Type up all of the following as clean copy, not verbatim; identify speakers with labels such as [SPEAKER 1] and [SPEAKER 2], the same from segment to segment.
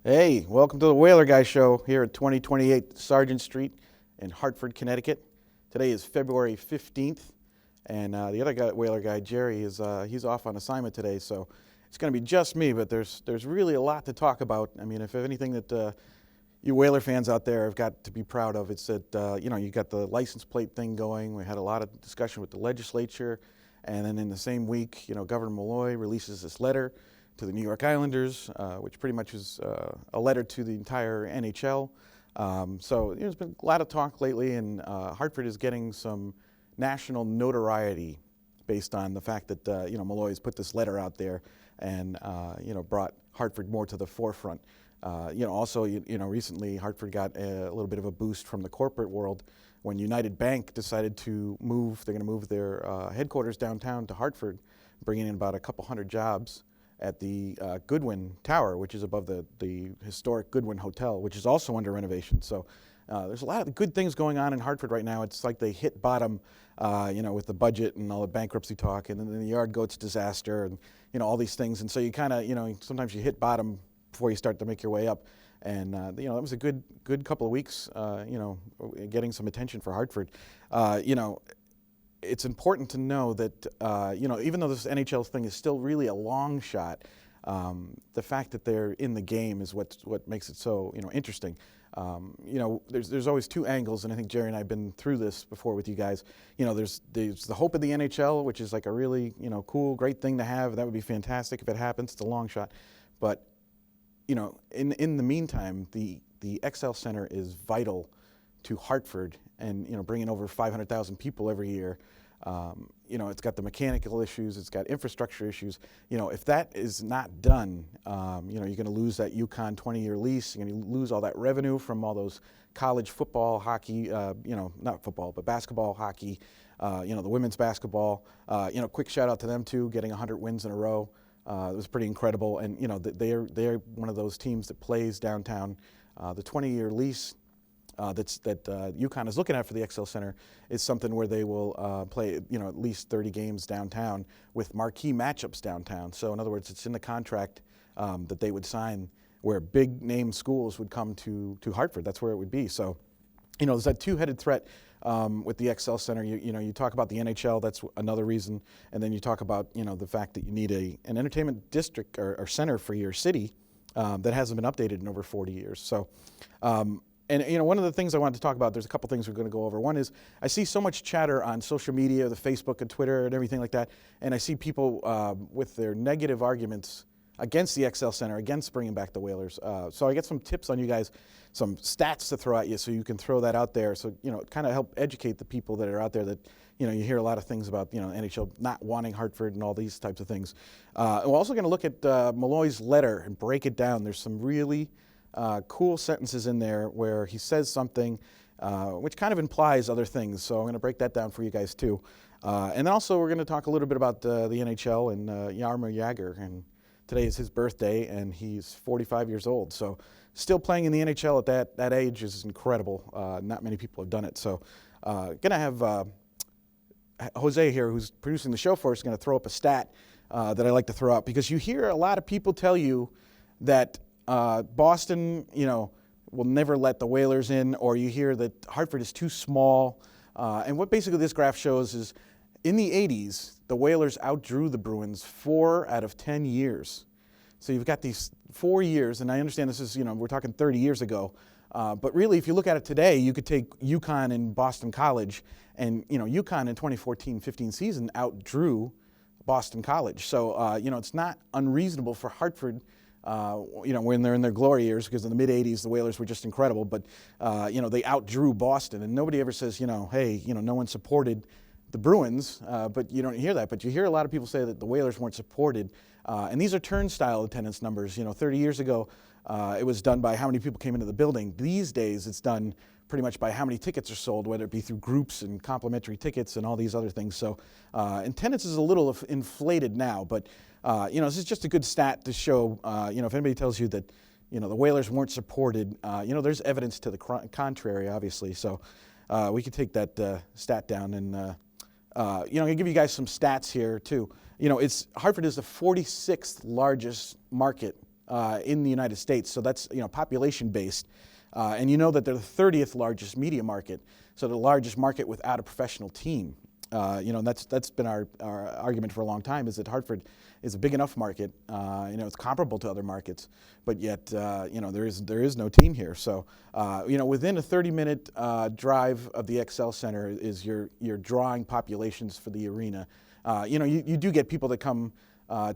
[SPEAKER 1] Hey, welcome to the Whaler Guy Show here at 2028 Sargent Street in Hartford, Connecticut. Today is February 15th, and the other guy, Whaler Guy, Jerry, he's off on assignment today, so it's going to be just me, but there's really a lot to talk about. I mean, if anything that you Whaler fans out there have got to be proud of, it's that, you got the license plate thing going. We had a lot of discussion with the legislature, and then in the same week, Governor Malloy releases this letter to the New York Islanders, which pretty much is a letter to the entire NHL. So there's been a lot of talk lately, and Hartford is getting some national notoriety based on the fact that Malloy has put this letter out there and brought Hartford more to the forefront. Also, recently Hartford got a little bit of a boost from the corporate world when United Bank decided to move. They're going to move their headquarters downtown to Hartford, bringing in about a couple hundred jobs at the Goodwin Tower, which is above the historic Goodwin Hotel, which is also under renovation. So there's a lot of good things going on in Hartford right now. It's like they hit bottom, with the budget and all the bankruptcy talk, and then the yard goats disaster, and all these things. And so you kind of, sometimes you hit bottom before you start to make your way up. And that was a good couple of weeks, getting some attention for Hartford. It's important to know that, even though this NHL thing is still really a long shot, the fact that they're in the game is what makes it so, interesting. There's always two angles, and I think Jerry and I have been through this before with you guys. There's the hope of the NHL, which is like a really, cool, great thing to have. That would be fantastic if it happens. It's a long shot. But, in the meantime, the XL Center is vital to Hartford, and bringing over 500,000 people every year. It's got the mechanical issues, it's got infrastructure issues. If that is not done, you're going to lose that UConn 20-year lease. You're going to lose all that revenue from all those college football, hockey, not football, but basketball, hockey, the women's basketball. Quick shout out to them too, getting 100 wins in a row. It was pretty incredible, and they're one of those teams that plays downtown. The 20-year lease that UConn is looking at for the XL Center is something where they will play, at least 30 games downtown with marquee matchups downtown. So in other words, it's in the contract that they would sign where big name schools would come to Hartford. That's where it would be. So, there's that two-headed threat with the XL Center. You talk about the NHL, that's another reason, and then you talk about the fact that you need an entertainment district or center for your city that hasn't been updated in over 40 years. So. And one of the things I wanted to talk about, there's a couple things we're going to go over. One is I see so much chatter on social media, the Facebook and Twitter and everything like that, and I see people with their negative arguments against the XL Center, against bringing back the Whalers. So I get some tips on you guys, some stats to throw at you so you can throw that out there. So, kind of help educate the people that are out there that, you hear a lot of things about, NHL not wanting Hartford and all these types of things. We're also going to look at Malloy's letter and break it down. There's some really cool sentences in there where he says something which kind of implies other things. So I'm going to break that down for you guys too. And then also we're going to talk a little bit about the NHL and Jaromir Jagr. And today is his birthday, and he's 45 years old. So still playing in the NHL at that age is incredible. Not many people have done it. So going to have Jose here, who's producing the show for us, going to throw up a stat that I like to throw out, because you hear a lot of people tell you that Boston, will never let the Whalers in, or you hear that Hartford is too small. And what basically this graph shows is in the 80s, the Whalers outdrew the Bruins 4 out of 10 years. So you've got these 4 years, and I understand this is, we're talking 30 years ago. But really, if you look at it today, you could take UConn and Boston College, and, UConn in 2014-15 season outdrew Boston College. So, it's not unreasonable for Hartford, when they're in their glory years, because in the mid-'80s, the Whalers were just incredible, but, they outdrew Boston, and nobody ever says, hey, no one supported the Bruins, but you don't hear that. But you hear a lot of people say that the Whalers weren't supported, and these are turnstile attendance numbers. 30 years ago, it was done by how many people came into the building. These days, it's done pretty much by how many tickets are sold, whether it be through groups and complimentary tickets and all these other things. So attendance is a little inflated now, but this is just a good stat to show, if anybody tells you that, the Whalers weren't supported, there's evidence to the contrary, obviously. So we could take that stat down, and, I'm going to give you guys some stats here too. Hartford is the 46th largest market in the United States. So that's, population based. And you know that they're the 30th largest media market, so the largest market without a professional team. That's been our argument for a long time, is that Hartford is a big enough market. It's comparable to other markets, but yet there is no team here. So within a 30-minute drive of the XL Center is your drawing populations for the arena. You do get people that come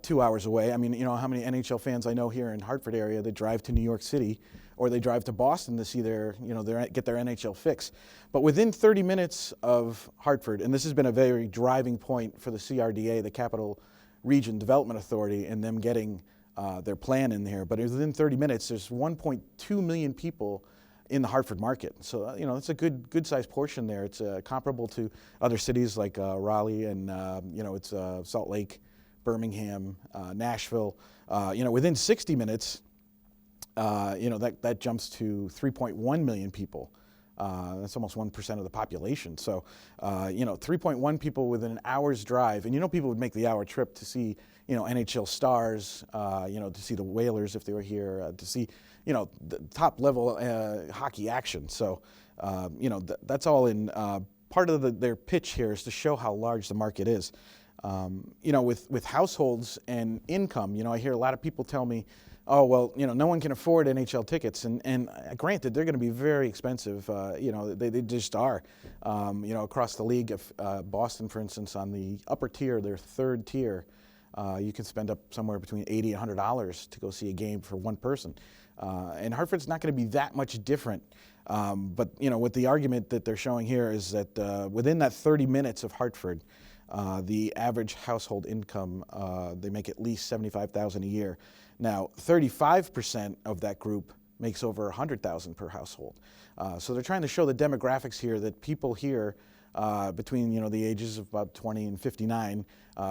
[SPEAKER 1] 2 hours away. I mean, how many NHL fans I know here in Hartford area that drive to New York City, or they drive to Boston to see get their NHL fix. But within 30 minutes of Hartford, and this has been a very driving point for the CRDA, the Capital Region Development Authority, and them getting their plan in there. But within 30 minutes, there's 1.2 million people in the Hartford market. So, it's a good sized portion there. It's comparable to other cities like Raleigh and, it's Salt Lake, Birmingham, Nashville. Within 60 minutes, that jumps to 3.1 million people. That's almost 1% of the population. So, 3.1 people within an hour's drive. And people would make the hour trip to see, NHL stars, to see the Whalers if they were here, to see, the top level hockey action. So, that's all in part of their pitch here is to show how large the market is. With households and income, I hear a lot of people tell me, oh, well, no one can afford NHL tickets. And granted, they're going to be very expensive. They just are. Across the league, if Boston, for instance, on the upper tier, their third tier, you can spend up somewhere between $80 and $100 to go see a game for one person. And Hartford's not going to be that much different. But, what the argument that they're showing here is that within that 30 minutes of Hartford, the average household income, they make at least $75,000 a year. Now, 35% of that group makes over $100,000 per household. So they're trying to show the demographics here that people here between the ages of about 20 and 59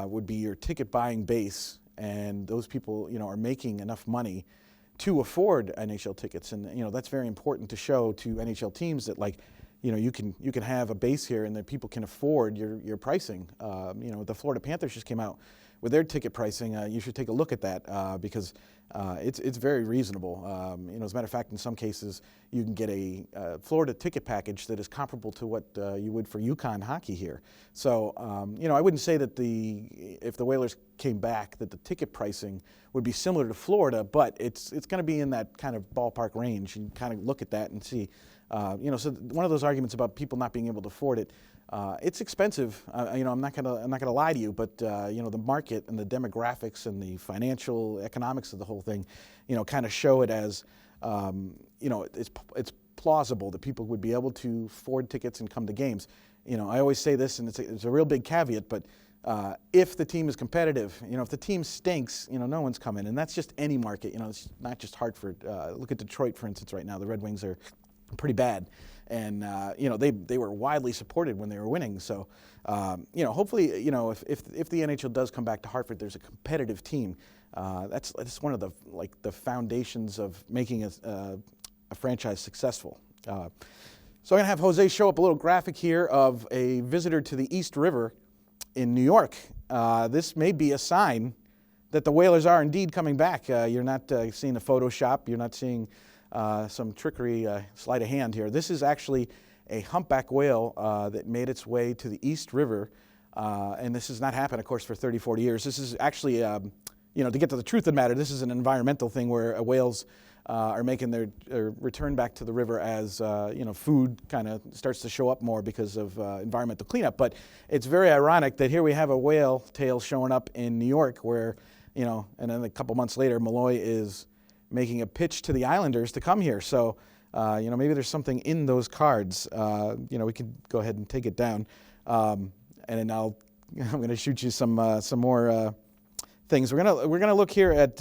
[SPEAKER 1] would be your ticket buying base, and those people are making enough money to afford NHL tickets, and that's very important to show to NHL teams that you can have a base here and that people can afford your pricing. The Florida Panthers just came out with their ticket pricing. You should take a look at that because it's very reasonable. As a matter of fact, in some cases, you can get a Florida ticket package that is comparable to what you would for UConn hockey here. So, I wouldn't say that if the Whalers came back, that the ticket pricing would be similar to Florida, but it's going to be in that kind of ballpark range. You kind of look at that and see. So one of those arguments about people not being able to afford it, it's expensive. I'm not gonna lie to you, but the market and the demographics and the financial economics of the whole thing, kind of show it as, it's plausible that people would be able to afford tickets and come to games. I always say this, and it's a real big caveat, but if the team is competitive, if the team stinks, no one's coming, and that's just any market. It's not just Hartford. Look at Detroit, for instance, right now. The Red Wings are pretty bad, and they were widely supported when they were winning. So hopefully if the NHL does come back to Hartford, there's a competitive team. That's one of the foundations of making a franchise successful. So I'm gonna have Jose show up a little graphic here of a visitor to the East River in New York. This may be a sign that the Whalers are indeed coming back. You're not seeing a Photoshop. You're not seeing some trickery, sleight of hand here. This is actually a humpback whale that made its way to the East River, and this has not happened, of course, for 30, 40 years. This is actually, to get to the truth of the matter, this is an environmental thing where whales are making their return back to the river as, food kind of starts to show up more because of environmental cleanup. But it's very ironic that here we have a whale tail showing up in New York where, and then a couple months later, Malloy is making a pitch to the Islanders to come here. So, maybe there's something in those cards. We can go ahead and take it down, and then I'm going to shoot you some more things. We're gonna look here at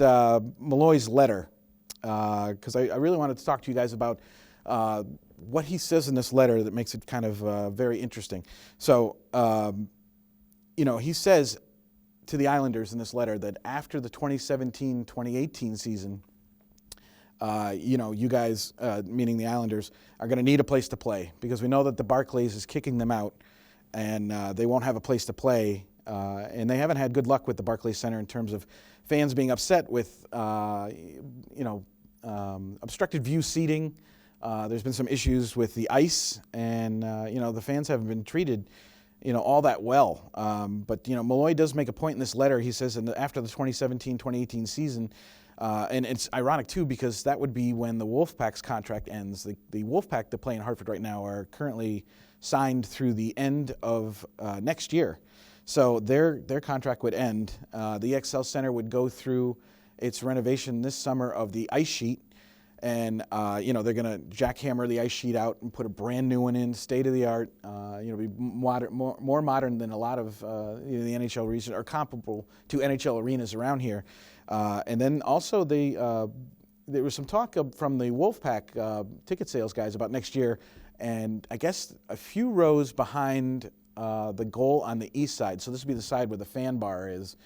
[SPEAKER 1] Malloy's letter because I really wanted to talk to you guys about what he says in this letter that makes it kind of very interesting. So, he says to the Islanders in this letter that after the 2017-2018 season, you guys, meaning the Islanders, are going to need a place to play because we know that the Barclays is kicking them out, and they won't have a place to play and they haven't had good luck with the Barclays Center in terms of fans being upset with, obstructed view seating. There's been some issues with the ice, and the fans haven't been treated, all that well. But Malloy does make a point in this letter. He says after the 2017-2018 season, and it's ironic too because that would be when the Wolfpack's contract ends. The Wolfpack that play in Hartford right now are currently signed through the end of next year, so their contract would end. The XL Center would go through its renovation this summer of the ice sheet. And, they're going to jackhammer the ice sheet out and put a brand new one in, state of the art, be more modern than a lot of the NHL region, or comparable to NHL arenas around here. And then also there was some talk from the Wolfpack ticket sales guys about next year, and I guess a few rows behind the goal on the east side. So this would be the side where the fan bar is.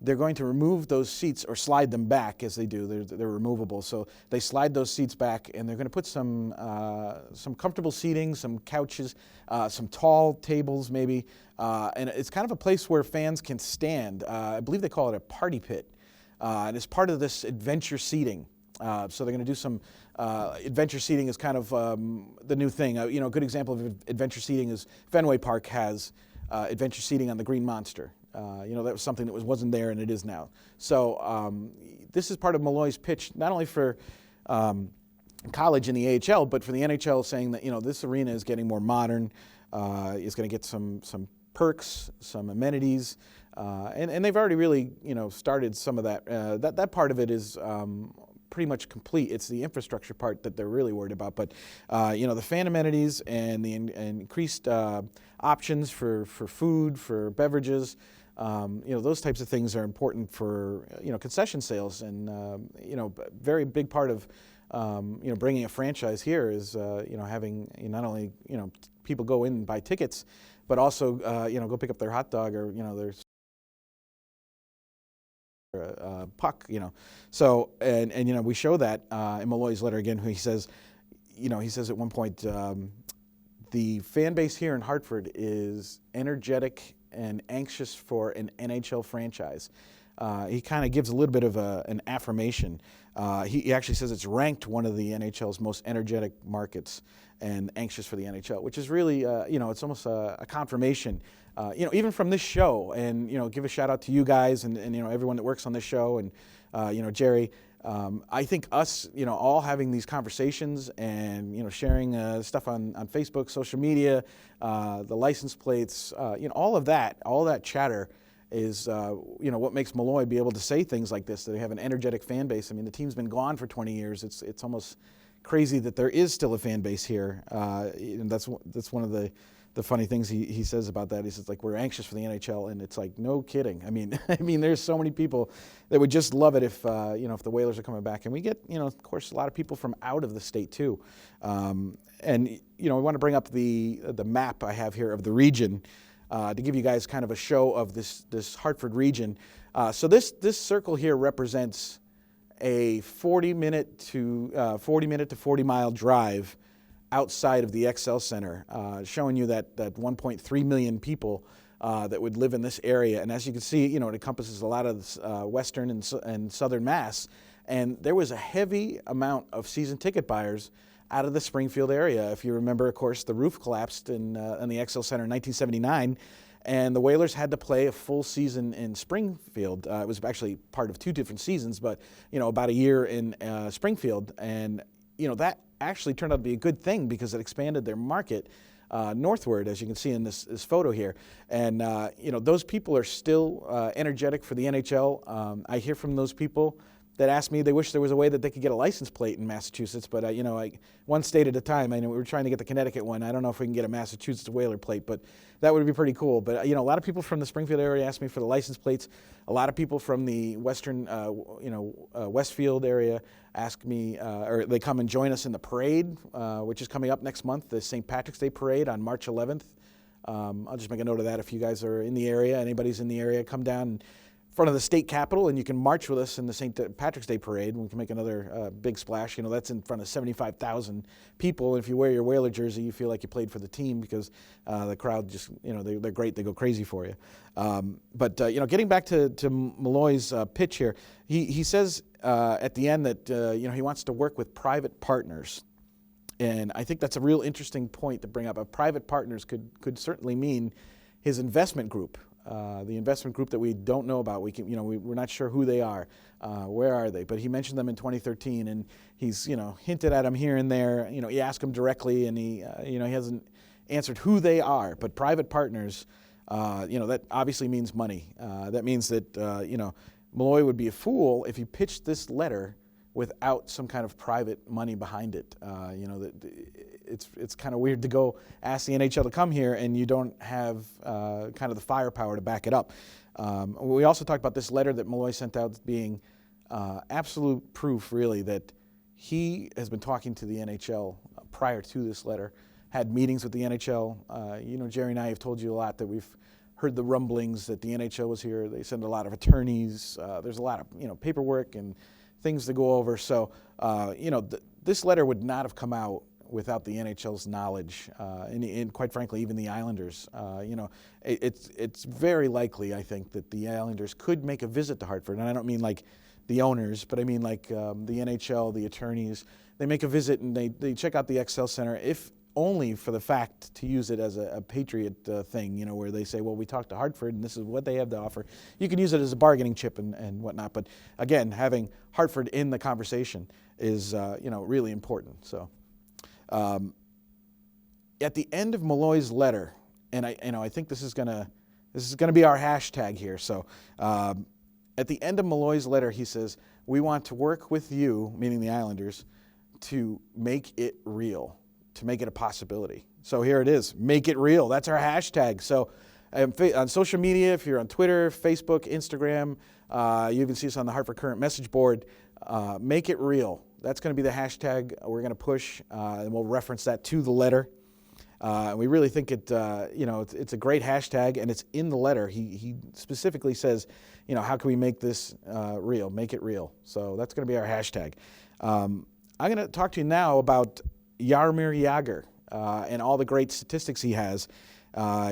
[SPEAKER 1] They're going to remove those seats or slide them back as they do. They're removable. So they slide those seats back, and they're going to put some comfortable seating, some couches, some tall tables maybe. And it's kind of a place where fans can stand. I believe they call it a party pit. And it's part of this adventure seating. So they're going to do some adventure seating is kind of the new thing. A good example of adventure seating is Fenway Park has adventure seating on the Green Monster. That was something that wasn't there, and it is now. So this is part of Malloy's pitch, not only for college in the AHL, but for the NHL, saying that this arena is getting more modern, is going to get some perks, some amenities, and they've already really started some of that. That part of it is pretty much complete. It's the infrastructure part that they're really worried about. But the fan amenities and the increased options for food, for beverages. Those types of things are important for concession sales, and very big part of bringing a franchise here is having not only people go in and buy tickets, but also go pick up their hot dog or their puck. So and we show that in Malloy's letter again. He says at one point the fan base here in Hartford is energetic and anxious for an NHL franchise. He kind of gives a little bit of an affirmation. He actually says it's ranked one of the NHL's most energetic markets and anxious for the NHL, which is really, it's almost a confirmation, even from this show. And, give a shout out to you guys and everyone that works on this show and, Jerry. I think us, all having these conversations and, sharing stuff on Facebook, social media, the license plates, all of that chatter is, what makes Malloy be able to say things like this, that they have an energetic fan base. I mean, the team's been gone for 20 years. It's almost crazy that there is still a fan base here. And that's one of the funny things he says about that. He says, like, we're anxious for the NHL, and it's like, no kidding. I mean, there's so many people that would just love it if if the Whalers are coming back, and we get of course a lot of people from out of the state too. And we want to bring up the map I have here of the region to give you guys kind of a show of this Hartford region. So this circle here represents a 40-minute to 40-mile drive outside of the XL Center, showing you that 1.3 million people that would live in this area. And as you can see, it encompasses a lot of western and southern Mass. And there was a heavy amount of season ticket buyers out of the Springfield area. If you remember, of course, the roof collapsed in the XL Center in 1979. And the Whalers had to play a full season in Springfield. It was actually part of two different seasons, but, about a year in Springfield. And, that actually turned out to be a good thing because it expanded their market northward, as you can see in this photo here. And, those people are still energetic for the NHL. I hear from those people that ask me they wish there was a way that they could get a license plate in Massachusetts, but one state at a time. I know we were trying to get the Connecticut one. I don't know if we can get a Massachusetts Whaler plate, but that would be pretty cool. But a lot of people from the Springfield area ask me for the license plates. A lot of people from the western, Westfield area ask me, or they come and join us in the parade, which is coming up next month, the St. Patrick's Day Parade on March 11th. I'll just make a note of that if you guys are in the area. Anybody's in the area, come down and front of the state capitol, and you can march with us in the St. Patrick's Day parade, and we can make another big splash. You know, that's in front of 75,000 people. And if you wear your Whaler jersey, you feel like you played for the team because the crowd just, you know, they're great. They go crazy for you. But you know, getting back to Malloy's pitch here, he says at the end that you know, he wants to work with private partners. And I think that's a real interesting point to bring up. Private partners could certainly mean his investment group. The investment group that we don't know about, we're not sure who they are, where are they? But he mentioned them in 2013, and he's, you know, hinted at them here and there. You know, he asked them directly, and he hasn't answered who they are. But private partners, you know, that obviously means money. That means that you know, Malloy would be a fool if he pitched this letter without some kind of private money behind it. You know, it's kind of weird to go ask the NHL to come here and you don't have kind of the firepower to back it up. We also talked about this letter that Malloy sent out being absolute proof, really, that he has been talking to the NHL prior to this letter, had meetings with the NHL. You know, Jerry and I have told you a lot that we've heard the rumblings that the NHL was here. They send a lot of attorneys. There's a lot of, you know, paperwork and things to go over. So, you know, this letter would not have come out without the NHL's knowledge, and quite frankly, even the Islanders. You know, it's very likely, I think, that the Islanders could make a visit to Hartford, and I don't mean like the owners, but I mean like the NHL, the attorneys. They make a visit and they check out the Excel Center, if only for the fact to use it as a Patriot thing, you know, where they say, well, we talked to Hartford and this is what they have to offer. You can use it as a bargaining chip and whatnot. But again, having Hartford in the conversation is, you know, really important. So at the end of Malloy's letter, and I think this is gonna be our hashtag here. So at the end of Malloy's letter, he says, we want to work with you, meaning the Islanders, to make it real, to make it a possibility. So here it is, make it real. That's our hashtag. So on social media, if you're on Twitter, Facebook, Instagram, you even see us on the Hartford Current message board, make it real. That's going to be the hashtag we're going to push, and we'll reference that to the letter. We really think it, you know, it's a great hashtag, and it's in the letter. He specifically says, you know, how can we make this real, make it real? So that's going to be our hashtag. I'm going to talk to you now about Jaromir Jagr and all the great statistics he has.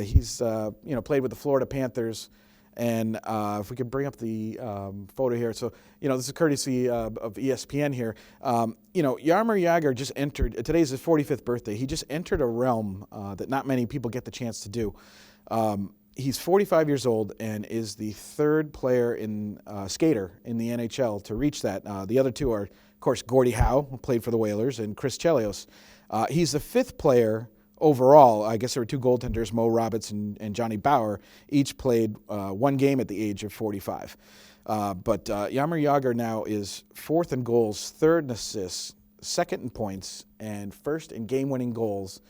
[SPEAKER 1] He's you know, played with the Florida Panthers, and if we could bring up the photo here. So, you know, this is courtesy of ESPN here. You know, Jaromir Jagr just entered, today's his 45th birthday. He just entered a realm that not many people get the chance to do. He's 45 years old and is the third player in skater in the NHL to reach that. The other two are, of course, Gordie Howe, who played for the Whalers, and Chris Chelios. He's the fifth player overall. I guess there were two goaltenders, Mo Roberts and Johnny Bauer, each played one game at the age of 45. But Jaromir Jagr now is fourth in goals, third in assists, second in points, and first in game-winning goals.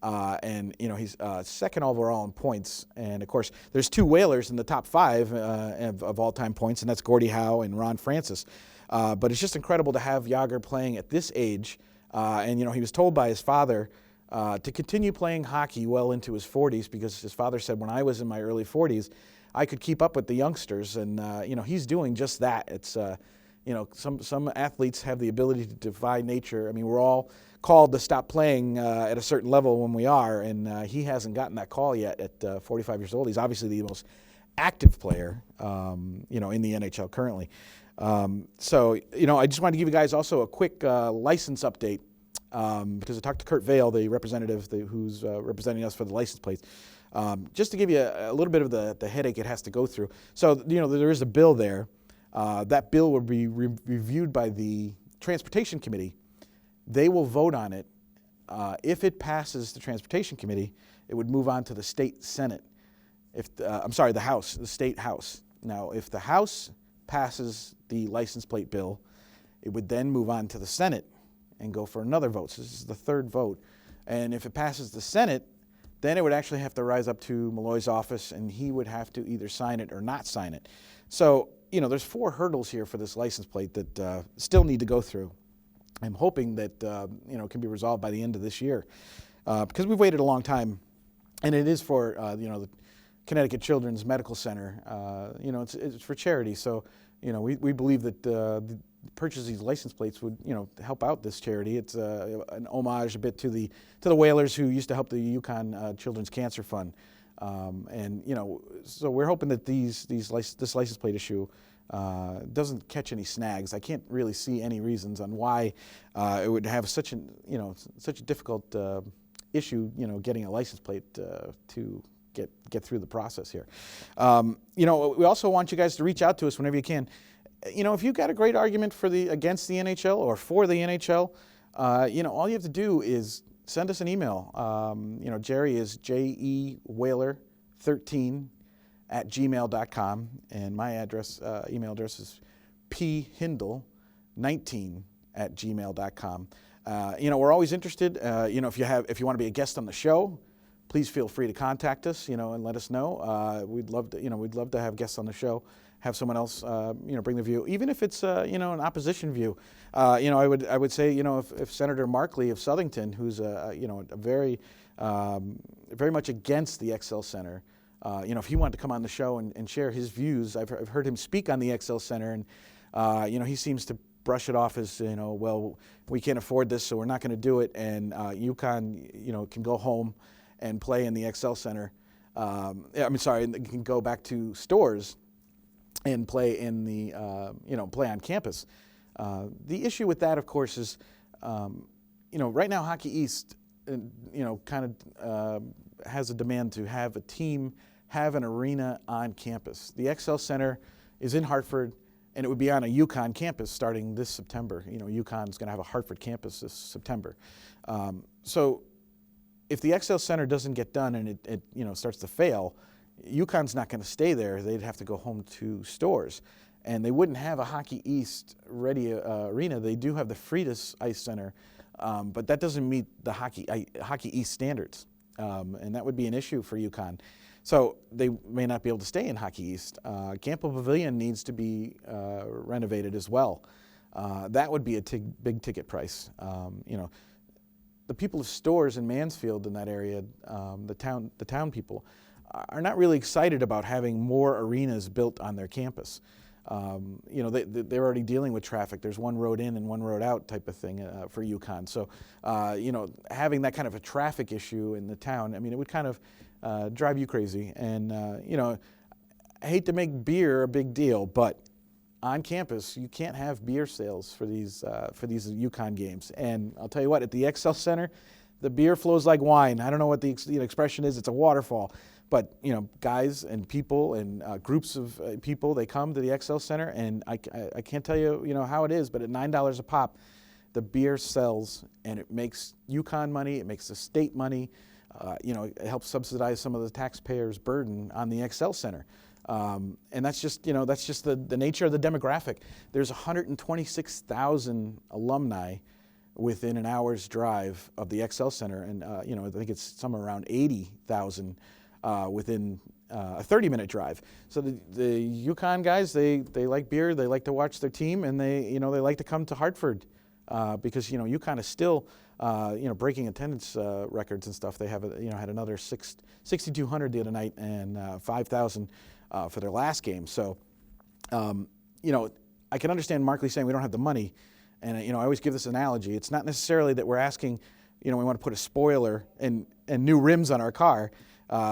[SPEAKER 1] And, you know, he's second overall in points. And, of course, there's two Whalers in the top five of all-time points, and that's Gordie Howe and Ron Francis. But it's just incredible to have Jagr playing at this age. And, you know, he was told by his father to continue playing hockey well into his 40s, because his father said, when I was in my early 40s, I could keep up with the youngsters. And, you know, he's doing just that. It's, you know, some athletes have the ability to defy nature. I mean, we're all called to stop playing at a certain level when we are, and he hasn't gotten that call yet at 45 years old. He's obviously the most active player, you know, in the NHL currently. So, you know, I just wanted to give you guys also a quick license update, because I talked to Kurt Vale, the representative who's representing us for the license plates, just to give you a little bit of the headache it has to go through. So, you know, there is a bill there. That bill will be reviewed by the Transportation Committee. They will vote on it. If it passes the Transportation Committee, it would move on to the State Senate. The House, the State House. Now, if the House passes the license plate bill, it would then move on to the Senate and go for another vote. So this is the third vote. And if it passes the Senate, then it would actually have to rise up to Malloy's office, and he would have to either sign it or not sign it. So, you know, there's four hurdles here for this license plate that still need to go through. I'm hoping that, you know, it can be resolved by the end of this year, because we've waited a long time, and it is for, you know, Connecticut Children's Medical Center. You know, it's for charity. So, you know, we believe that the purchase of these license plates would, you know, help out this charity. It's an homage a bit to the whalers who used to help the Yukon Children's Cancer Fund. And you know, so we're hoping that this license plate issue doesn't catch any snags. I can't really see any reasons on why it would have such a difficult issue, you know, getting a license plate to get through the process here. You know, we also want you guys to reach out to us whenever you can. You know, if you've got a great argument against the NHL or for the NHL, you know, all you have to do is send us an email. You know, Jerry is jewhaler13@gmail.com, and my email address is phindle19@gmail.com. You know, we're always interested. You know, if you want to be a guest on the show, please feel free to contact us. You know, and let us know. We'd love to have guests on the show. Have someone else, you know, bring the view, even if it's you know, an opposition view. You know, I would say, you know, if Senator Markley of Southington, who's you know, very much against the XL Center, you know, if he wanted to come on the show and share his views, I've heard him speak on the XL Center, and you know, he seems to brush it off as, you know, well, we can't afford this, so we're not going to do it, and Yukon, you know, can go home and play in the XL Center. I'm sorry, can go back to Stores and play in the, you know, play on campus. The issue with that, of course, is, you know, right now Hockey East, you know, kind of has a demand to have a team have an arena on campus. The XL Center is in Hartford, and it would be on a Yukon campus starting this September. You know, Yukon's going to have a Hartford campus this September. So if the XL Center doesn't get done and it you know, starts to fail, Yukon's not going to stay there. They'd have to go home to Stores, and they wouldn't have a Hockey East ready arena. They do have the Freitas Ice Center, but that doesn't meet the Hockey East standards, and that would be an issue for Yukon. So they may not be able to stay in Hockey East. Campo Pavilion needs to be renovated as well. That would be a big ticket price. You know, the people of Stores in Mansfield in that area, the town people, are not really excited about having more arenas built on their campus. You know, they're already dealing with traffic. There's one road in and one road out type of thing for Yukon. So, you know, having that kind of a traffic issue in the town, I mean, it would kind of drive you crazy. And, you know, I hate to make beer a big deal, but on campus, you can't have beer sales for these Yukon games. And I'll tell you what, at the XL Center, the beer flows like wine. I don't know what the expression is. It's a waterfall. But, you know, guys and people and groups of people, they come to the XL Center, and I can't tell you, you know, how it is, but at $9 a pop, the beer sells, and it makes Yukon money, it makes the state money, you know, it helps subsidize some of the taxpayers' burden on the XL Center. And that's just, you know, that's just the nature of the demographic. There's 126,000 alumni within an hour's drive of the XL Center, and, you know, I think it's somewhere around 80,000 within a 30-minute drive. So the Yukon guys, they like beer, they like to watch their team, and they like to come to Hartford because, you know, Yukon is still, you know, breaking attendance records and stuff. They have, you know, had another 6,200 the other night and 5,000 for their last game. So, you know, I can understand Markley saying we don't have the money, and, you know, I always give this analogy. It's not necessarily that we're asking, you know, we want to put a spoiler and new rims on our car.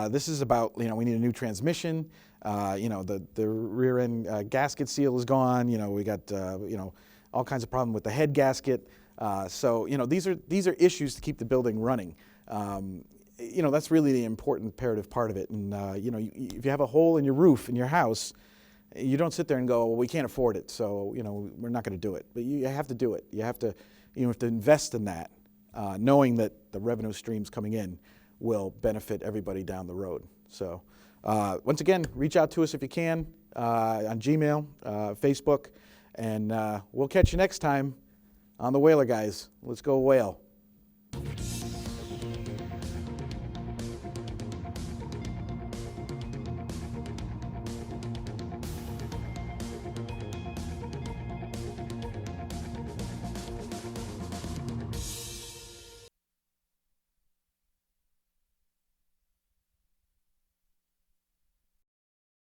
[SPEAKER 1] This is about, you know, we need a new transmission. You know, the rear end gasket seal is gone. You know, we got, you know, all kinds of problems with the head gasket. So, you know, these are issues to keep the building running. You know, that's really the important imperative part of it. And, you know, if you have a hole in your roof in your house, you don't sit there and go, well, we can't afford it, so, you know, we're not going to do it. But you have to do it. You have to invest in that, knowing that the revenue streams coming in will benefit everybody down the road. So once again, reach out to us if you can on Gmail, Facebook, and we'll catch you next time on the Whaler Guys. Let's go Whale.